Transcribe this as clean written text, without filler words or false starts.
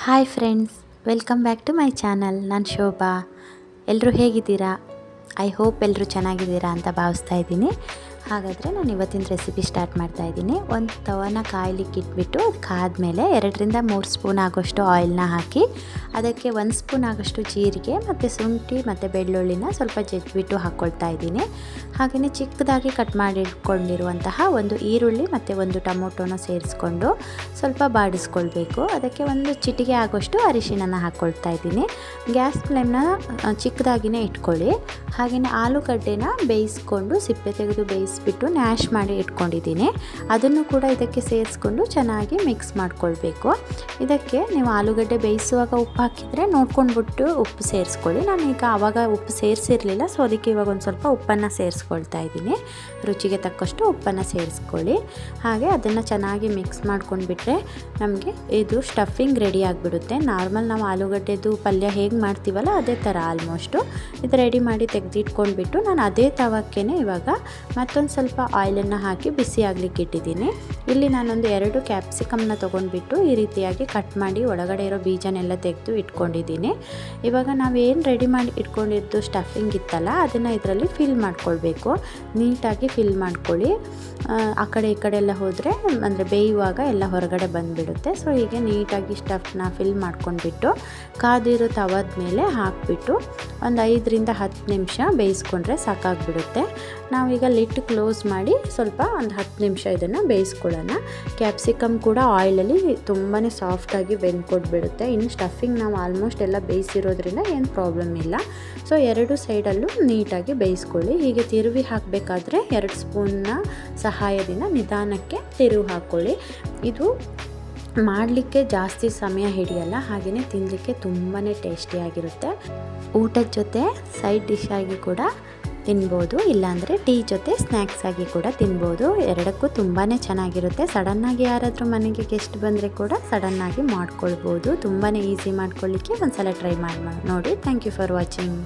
Hi friends, welcome back to my channel. ನಾನು ಶೋಭಾ. ಎಲ್ಲರೂ ಹೇಗಿದ್ದೀರಾ? ಐ ಹೋಪ್ ಎಲ್ಲರೂ ಚೆನ್ನಾಗಿದ್ದೀರಾ ಅಂತ ಭಾವಿಸ್ತಾ ಇದ್ದೀನಿ. ಹಾಗಾದರೆ ನಾನು ಇವತ್ತಿನ ರೆಸಿಪಿ ಸ್ಟಾರ್ಟ್ ಮಾಡ್ತಾ ಇದ್ದೀನಿ. ಒಂದು ತವನ ಕಾಯ್ಲಿಕ್ಕೆ ಇಟ್ಬಿಟ್ಟು ಅದು ಕಾದ್ಮೇಲೆ 2ರಿಂದ 3 ಸ್ಪೂನ್ ಆಗೋಷ್ಟು ಆಯಿಲ್ನ ಹಾಕಿ ಅದಕ್ಕೆ 1 ಸ್ಪೂನ್ ಆಗೋಷ್ಟು ಜೀರಿಗೆ ಮತ್ತು ಶುಂಠಿ ಮತ್ತು ಬೆಳ್ಳುಳ್ಳಿನ ಸ್ವಲ್ಪ ಜಜ್ಜಿಬಿಟ್ಟು ಹಾಕ್ಕೊಳ್ತಾ ಇದ್ದೀನಿ. ಹಾಗೆಯೇ ಚಿಕ್ಕದಾಗಿ ಕಟ್ ಮಾಡಿ ಇಟ್ಕೊಂಡಿರುವಂತಹ ಒಂದು ಈರುಳ್ಳಿ ಮತ್ತು ಒಂದು ಟೊಮೊಟೊನ ಸೇರಿಸ್ಕೊಂಡು ಸ್ವಲ್ಪ ಬಾಡಿಸ್ಕೊಳ್ಬೇಕು. ಅದಕ್ಕೆ ಒಂದು ಚಿಟಿಕೆ ಆಗೋಷ್ಟು ಅರಿಶಿಣನ ಹಾಕ್ಕೊಳ್ತಾ ಇದ್ದೀನಿ. ಗ್ಯಾಸ್ ಫ್ಲೇಮ್ನ ಚಿಕ್ಕದಾಗಿಯೇ ಇಟ್ಕೊಳ್ಳಿ. ಹಾಗೆಯೇ ಆಲೂಗಡ್ಡೆನ ಬೇಯಿಸ್ಕೊಂಡು ಸಿಪ್ಪೆ ತೆಗೆದು ಬೇಯಿಸ್ಬಿಟ್ಟು ನ್ಯಾಶ್ ಮಾಡಿ ಇಟ್ಕೊಂಡಿದ್ದೀನಿ. ಅದನ್ನು ಕೂಡ ಇದಕ್ಕೆ ಸೇರಿಸ್ಕೊಂಡು ಚೆನ್ನಾಗಿ ಮಿಕ್ಸ್ ಮಾಡ್ಕೊಳ್ಬೇಕು. ಇದಕ್ಕೆ ನೀವು ಆಲೂಗಡ್ಡೆ ಬೇಯಿಸುವಾಗ ಉಪ್ಪು ಹಾಕಿದರೆ ನೋಡ್ಕೊಂಡ್ಬಿಟ್ಟು ಉಪ್ಪು ಸೇರಿಸ್ಕೊಳ್ಳಿ. ನಾನೀಗ ಆವಾಗ ಉಪ್ಪು ಸೇರಿಸಿರಲಿಲ್ಲ, ಸೊ ಅದಕ್ಕೆ ಇವಾಗ ಒಂದು ಸ್ವಲ್ಪ ಉಪ್ಪನ್ನು ಸೇರಿಸ್ಕೊಳ್ತಾ ಇದ್ದೀನಿ. ರುಚಿಗೆ ತಕ್ಕಷ್ಟು ಉಪ್ಪನ್ನು ಸೇರಿಸ್ಕೊಳ್ಳಿ. ಹಾಗೆ ಅದನ್ನು ಚೆನ್ನಾಗಿ ಮಿಕ್ಸ್ ಮಾಡ್ಕೊಂಡ್ಬಿಟ್ರೆ ನಮಗೆ ಇದು ಸ್ಟಫಿಂಗ್ ರೆಡಿ ಆಗಿಬಿಡುತ್ತೆ. ನಾರ್ಮಲ್ ನಾವು ಆಲೂಗಡ್ಡೆದು ಪಲ್ಯ ಹೇಗೆ ಮಾಡ್ತೀವಲ್ಲ ಅದೇ ಥರ ಆಲ್ಮೋಸ್ಟು. ಇದು ರೆಡಿ ಮಾಡಿ ತೆಗೆದಿಟ್ಕೊಂಡ್ಬಿಟ್ಟು ನಾನು ಅದೇ ತವಕ್ಕೆ ಇವಾಗ ಮತ್ತೊಂದು ಸ್ವಲ್ಪ ಆಯಿಲನ್ನು ಹಾಕಿ ಬಿಸಿ ಆಗಲಿಕ್ಕೆ ಇಟ್ಟಿದ್ದೀನಿ. ಇಲ್ಲಿ ನಾನೊಂದು 2 ಕ್ಯಾಪ್ಸಿಕಮ್ನ ತೊಗೊಂಡ್ಬಿಟ್ಟು ಈ ರೀತಿಯಾಗಿ ಕಟ್ ಮಾಡಿ ಒಳಗಡೆ ಇರೋ ಬೀಜನೆಲ್ಲ ತೆಗೆದು ಇಟ್ಕೊಂಡಿದ್ದೀನಿ. ಇವಾಗ ನಾವೇನು ರೆಡಿ ಮಾಡಿ ಇಟ್ಕೊಂಡಿದ್ದು ಸ್ಟಫಿಂಗ್ ಇತ್ತಲ್ಲ ಅದನ್ನು ಇದರಲ್ಲಿ ಫಿಲ್ ಮಾಡ್ಕೊಳ್ಬೇಕು. ನೀಟಾಗಿ ಫಿಲ್ ಮಾಡ್ಕೊಳ್ಳಿ. ಆ ಕಡೆ ಈ ಕಡೆ ಎಲ್ಲ ಹೋದರೆ ಅಂದರೆ ಬೇಯುವಾಗ ಎಲ್ಲ ಹೊರಗಡೆ ಬಂದುಬಿಡುತ್ತೆ. ಸೊ ಹೀಗೆ ನೀಟಾಗಿ ಸ್ಟಫ್ನ ಫಿಲ್ ಮಾಡ್ಕೊಂಡ್ಬಿಟ್ಟು ಕಾದಿರೋ ತವದ ಮೇಲೆ ಹಾಕಿಬಿಟ್ಟು ಒಂದು 5ರಿಂದ 10 ನಿಮಿಷ ಬೇಯಿಸ್ಕೊಂಡ್ರೆ ಸಾಕಾಗಿಬಿಡುತ್ತೆ. ನಾವೀಗ ಲಿಡ್ ಕ್ಲೋಸ್ ಮಾಡಿ ಸ್ವಲ್ಪ ಒಂದು 10 ನಿಮಿಷ ಇದನ್ನು ಬೇಯಿಸ್ಕೊಳ್ಳೋಣ. ಕ್ಯಾಪ್ಸಿಕಮ್ ಕೂಡ ಆಯಿಲಲ್ಲಿ ತುಂಬಾ ಸಾಫ್ಟಾಗಿ ಬೆಂದ್ಕೊಟ್ಬಿಡುತ್ತೆ. ಇನ್ನು ಸ್ಟಫಿಂಗ್ ನಾವು ಆಲ್ಮೋಸ್ಟ್ ಎಲ್ಲ ಬೇಯಿಸಿರೋದ್ರಿಂದ ಏನು ಪ್ರಾಬ್ಲಮ್ ಇಲ್ಲ. ಸೊ 2 ಸೈಡಲ್ಲೂ ನೀಟಾಗಿ ಬೇಯಿಸ್ಕೊಳ್ಳಿ. ಹೀಗೆ ತಿರುವಿ ಹಾಕಬೇಕಾದ್ರೆ 2 ಸ್ಪೂನ್ನ ಸಹಾಯದಿಂದ ನಿಧಾನಕ್ಕೆ ತಿರುವಿ ಹಾಕ್ಕೊಳ್ಳಿ. ಇದು ಮಾಡಲಿಕ್ಕೆ ಜಾಸ್ತಿ ಸಮಯ ಹಿಡಿಯಲ್ಲ, ಹಾಗೆಯೇ ತಿನ್ನಲಿಕ್ಕೆ ತುಂಬಾ ಟೇಸ್ಟಿಯಾಗಿರುತ್ತೆ. ಊಟದ ಜೊತೆ ಸೈಡ್ ಡಿಶ್ ಆಗಿ ಕೂಡ ತಿನ್ಬೋದು, ಇಲ್ಲಾಂದರೆ ಟೀ ಜೊತೆ ಸ್ನ್ಯಾಕ್ಸ್ ಆಗಿ ಕೂಡ ತಿನ್ಬೋದು. ಎರಡಕ್ಕೂ ತುಂಬಾ ಚೆನ್ನಾಗಿರುತ್ತೆ. ಸಡನ್ನಾಗಿ ಯಾರಾದರೂ ಮನೆಗೆ ಗೆಸ್ಟ್ ಬಂದರೆ ಕೂಡ ಸಡನ್ನಾಗಿ ಮಾಡ್ಕೊಳ್ಬೋದು. ತುಂಬಾ ಈಸಿ ಮಾಡ್ಕೊಳ್ಳಿಕ್ಕೆ ಒಂದು ಸಲ ಟ್ರೈ ಮಾಡಿ ನೋಡಿ. Thank you for watching.